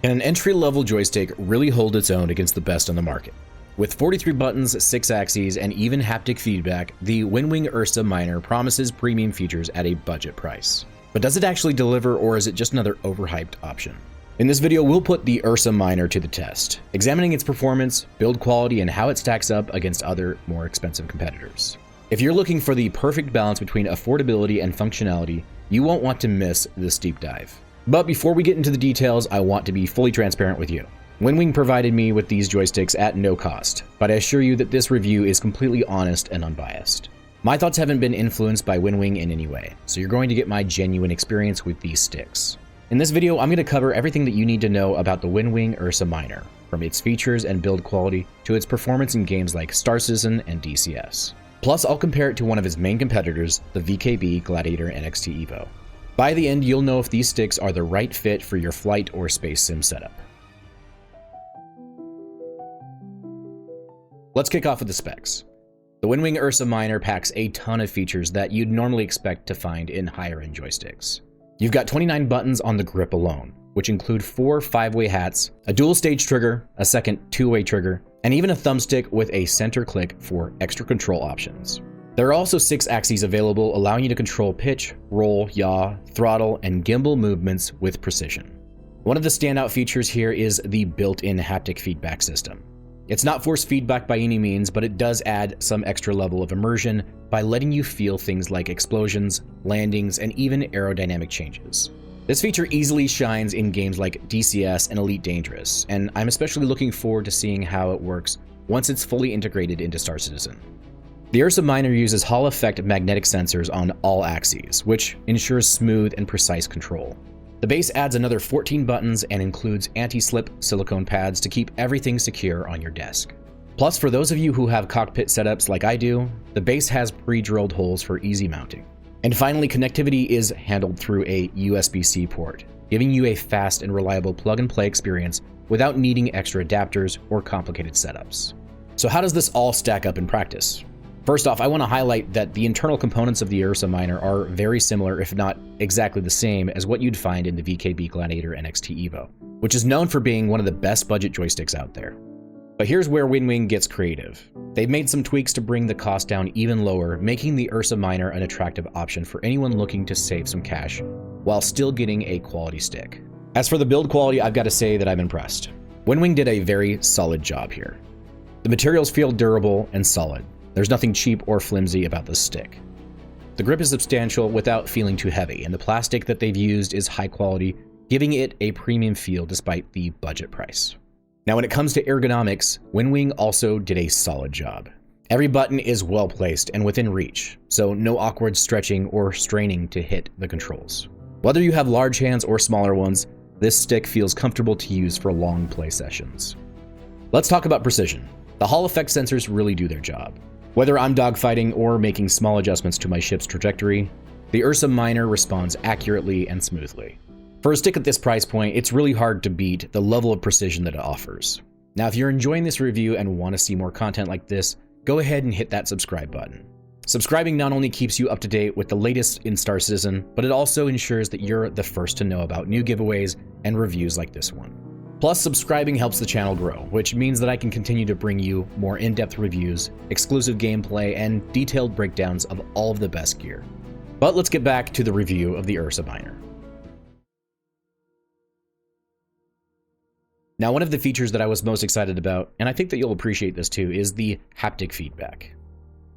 Can an entry-level joystick really hold its own against the best on the market? With 43 buttons, 6 axes, and even haptic feedback, the WINCTRL Ursa Minor promises premium features at a budget price. But does it actually deliver, or is it just another overhyped option? In this video, we'll put the Ursa Minor to the test, examining its performance, build quality, and how it stacks up against other, more expensive competitors. If you're looking for the perfect balance between affordability and functionality, you won't want to miss this deep dive. But before we get into the details, I want to be fully transparent with you. WinWing provided me with these joysticks at no cost, but I assure you that this review is completely honest and unbiased. My thoughts haven't been influenced by WinWing in any way, so you're going to get my genuine experience with these sticks. In this video, I'm going to cover everything that you need to know about the WinWing Ursa Minor, from its features and build quality to its performance in games like Star Citizen and DCS. Plus, I'll compare it to one of its main competitors, the VKB Gladiator NXT Evo. By the end, you'll know if these sticks are the right fit for your flight or space sim setup. Let's kick off with the specs. The WinWing Ursa Minor packs a ton of features that you'd normally expect to find in higher-end joysticks. You've got 29 buttons on the grip alone, which include 4 5-way hats, a dual-stage trigger, a second 2-way trigger, and even a thumbstick with a center click for extra control options. There are also 6 axes available, allowing you to control pitch, roll, yaw, throttle, and gimbal movements with precision. One of the standout features here is the built-in haptic feedback system. It's not force feedback by any means, but it does add some extra level of immersion by letting you feel things like explosions, landings, and even aerodynamic changes. This feature easily shines in games like DCS and Elite Dangerous, and I'm especially looking forward to seeing how it works once it's fully integrated into Star Citizen. The Ursa Minor uses Hall effect magnetic sensors on all axes, which ensures smooth and precise control. The base adds another 14 buttons and includes anti-slip silicone pads to keep everything secure on your desk. Plus, for those of you who have cockpit setups like I do, the base has pre-drilled holes for easy mounting. And finally, connectivity is handled through a USB-C port, giving you a fast and reliable plug-and-play experience without needing extra adapters or complicated setups. So how does this all stack up in practice? First off, I want to highlight that the internal components of the Ursa Minor are very similar, if not exactly the same, as what you'd find in the VKB Gladiator NXT Evo, which is known for being one of the best budget joysticks out there. But here's where WinWing gets creative. They've made some tweaks to bring the cost down even lower, making the Ursa Minor an attractive option for anyone looking to save some cash, while still getting a quality stick. As for the build quality, I've got to say that I'm impressed. WinWing did a very solid job here. The materials feel durable and solid. There's nothing cheap or flimsy about this stick. The grip is substantial without feeling too heavy, and the plastic that they've used is high quality, giving it a premium feel despite the budget price. Now, when it comes to ergonomics, WinWing also did a solid job. Every button is well placed and within reach, so no awkward stretching or straining to hit the controls. Whether you have large hands or smaller ones, this stick feels comfortable to use for long play sessions. Let's talk about precision. The Hall effect sensors really do their job. Whether I'm dogfighting or making small adjustments to my ship's trajectory, the Ursa Minor responds accurately and smoothly. For a stick at this price point, it's really hard to beat the level of precision that it offers. Now, if you're enjoying this review and want to see more content like this, go ahead and hit that subscribe button. Subscribing not only keeps you up to date with the latest in Star Citizen, but it also ensures that you're the first to know about new giveaways and reviews like this one. Plus, subscribing helps the channel grow, which means that I can continue to bring you more in-depth reviews, exclusive gameplay, and detailed breakdowns of all of the best gear. But let's get back to the review of the Ursa Minor. Now, one of the features that I was most excited about, and I think that you'll appreciate this too, is the haptic feedback.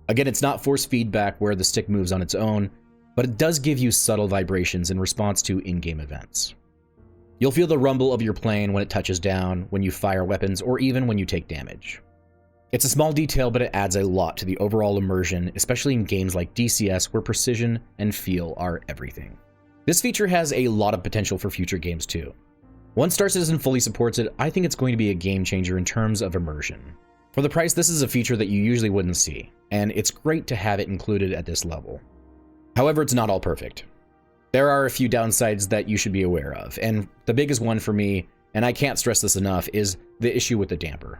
Again, it's not force feedback where the stick moves on its own, but it does give you subtle vibrations in response to in-game events. You'll feel the rumble of your plane when it touches down, when you fire weapons, or even when you take damage. It's a small detail, but it adds a lot to the overall immersion, especially in games like DCS where precision and feel are everything. This feature has a lot of potential for future games too. Once Star Citizen fully supports it, I think it's going to be a game changer in terms of immersion. For the price, this is a feature that you usually wouldn't see, and it's great to have it included at this level. However, it's not all perfect. There are a few downsides that you should be aware of, and the biggest one for me, and I can't stress this enough, is the issue with the damper.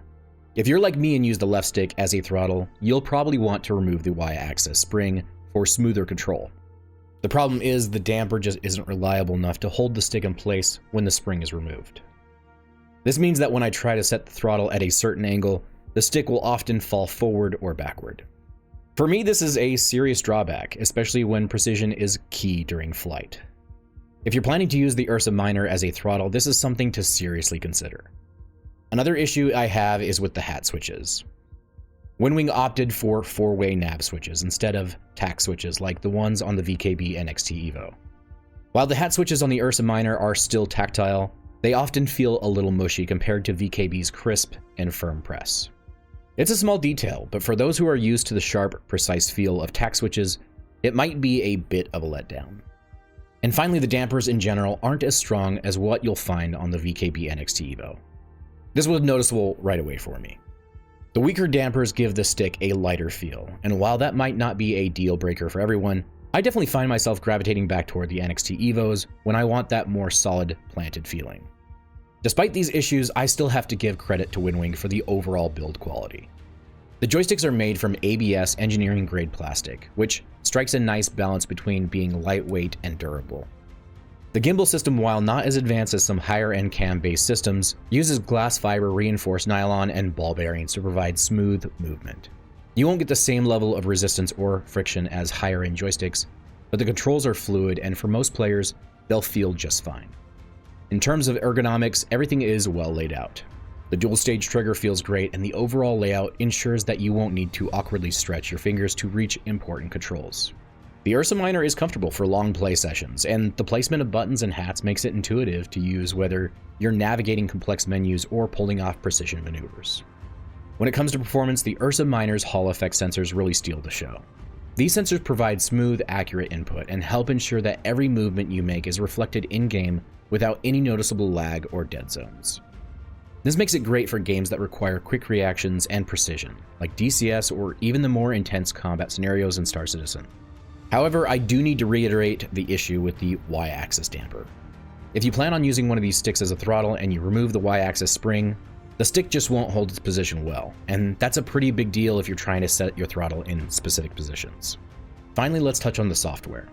If you're like me and use the left stick as a throttle, you'll probably want to remove the Y-axis spring for smoother control. The problem is the damper just isn't reliable enough to hold the stick in place when the spring is removed. This means that when I try to set the throttle at a certain angle, the stick will often fall forward or backward. For me, this is a serious drawback, especially when precision is key during flight. If you're planning to use the Ursa Minor as a throttle, this is something to seriously consider. Another issue I have is with the hat switches. WinWing opted for 4-way nav switches instead of tack switches like the ones on the VKB NXT Evo. While the hat switches on the Ursa Minor are still tactile, they often feel a little mushy compared to VKB's crisp and firm press. It's a small detail, but for those who are used to the sharp, precise feel of tack switches, it might be a bit of a letdown. And finally, the dampers in general aren't as strong as what you'll find on the VKB NXT Evo. This was noticeable right away for me. The weaker dampers give the stick a lighter feel, and while that might not be a deal breaker for everyone, I definitely find myself gravitating back toward the NXT Evos when I want that more solid, planted feeling. Despite these issues, I still have to give credit to WinWing for the overall build quality. The joysticks are made from ABS engineering-grade plastic, which strikes a nice balance between being lightweight and durable. The gimbal system, while not as advanced as some higher-end cam-based systems, uses glass fiber reinforced nylon and ball bearings to provide smooth movement. You won't get the same level of resistance or friction as higher-end joysticks, but the controls are fluid, and for most players, they'll feel just fine. In terms of ergonomics, everything is well laid out. The dual-stage trigger feels great, and the overall layout ensures that you won't need to awkwardly stretch your fingers to reach important controls. The Ursa Minor is comfortable for long play sessions, and the placement of buttons and hats makes it intuitive to use whether you're navigating complex menus or pulling off precision maneuvers. When it comes to performance, the Ursa Minor's Hall effect sensors really steal the show. These sensors provide smooth, accurate input and help ensure that every movement you make is reflected in-game without any noticeable lag or dead zones. This makes it great for games that require quick reactions and precision, like DCS or even the more intense combat scenarios in Star Citizen. However, I do need to reiterate the issue with the Y-axis damper. If you plan on using one of these sticks as a throttle and you remove the Y-axis spring, the stick just won't hold its position well, and that's a pretty big deal if you're trying to set your throttle in specific positions. Finally, let's touch on the software.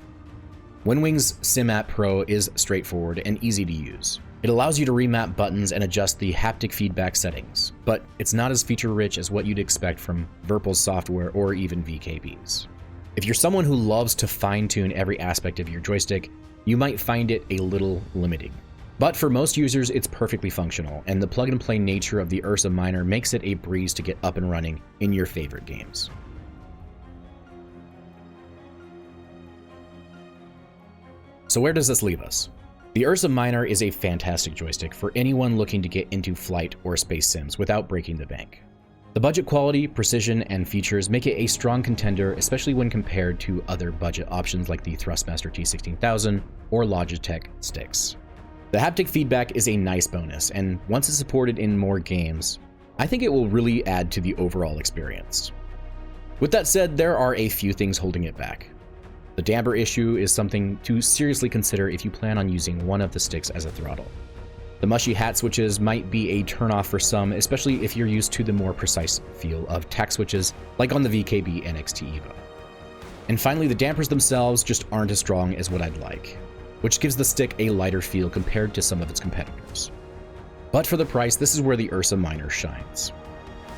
WinWing's SimApp Pro is straightforward and easy to use. It allows you to remap buttons and adjust the haptic feedback settings, but it's not as feature-rich as what you'd expect from Virpil's software or even VKB's. If you're someone who loves to fine-tune every aspect of your joystick, you might find it a little limiting. But for most users, it's perfectly functional, and the plug-and-play nature of the Ursa Minor makes it a breeze to get up and running in your favorite games. So where does this leave us? The Ursa Minor is a fantastic joystick for anyone looking to get into flight or space sims without breaking the bank. The budget quality, precision, and features make it a strong contender, especially when compared to other budget options like the Thrustmaster T16000 or Logitech sticks. The haptic feedback is a nice bonus, and once it's supported in more games, I think it will really add to the overall experience. With that said, there are a few things holding it back. The damper issue is something to seriously consider if you plan on using one of the sticks as a throttle. The mushy hat switches might be a turnoff for some, especially if you're used to the more precise feel of tack switches like on the VKB NXT Evo. And finally, the dampers themselves just aren't as strong as what I'd like, which gives the stick a lighter feel compared to some of its competitors. But for the price, this is where the Ursa Minor shines.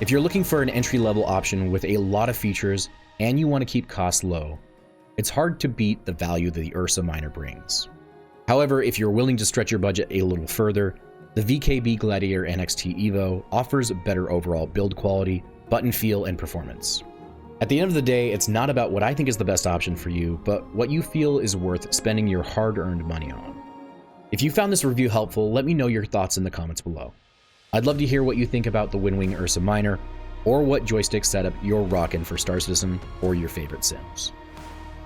If you're looking for an entry-level option with a lot of features and you want to keep costs low, it's hard to beat the value that the Ursa Minor brings. However, if you're willing to stretch your budget a little further, the VKB Gladiator NXT Evo offers better overall build quality, button feel, and performance. At the end of the day, it's not about what I think is the best option for you, but what you feel is worth spending your hard-earned money on. If you found this review helpful, let me know your thoughts in the comments below. I'd love to hear what you think about the WinWing Ursa Minor, or what joystick setup you're rocking for Star Citizen or your favorite sims.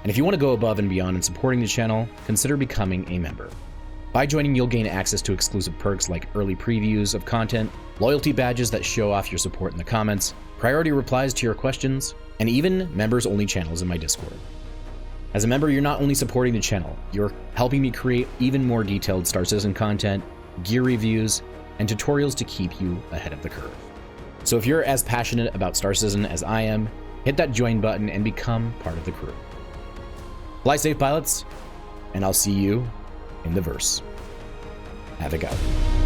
And if you want to go above and beyond in supporting the channel, consider becoming a member. By joining, you'll gain access to exclusive perks like early previews of content, loyalty badges that show off your support in the comments, priority replies to your questions, and even members-only channels in my Discord. As a member, you're not only supporting the channel, you're helping me create even more detailed Star Citizen content, gear reviews, and tutorials to keep you ahead of the curve. So if you're as passionate about Star Citizen as I am, hit that join button and become part of the crew. Fly safe, pilots, and I'll see you in the verse. Haptic out.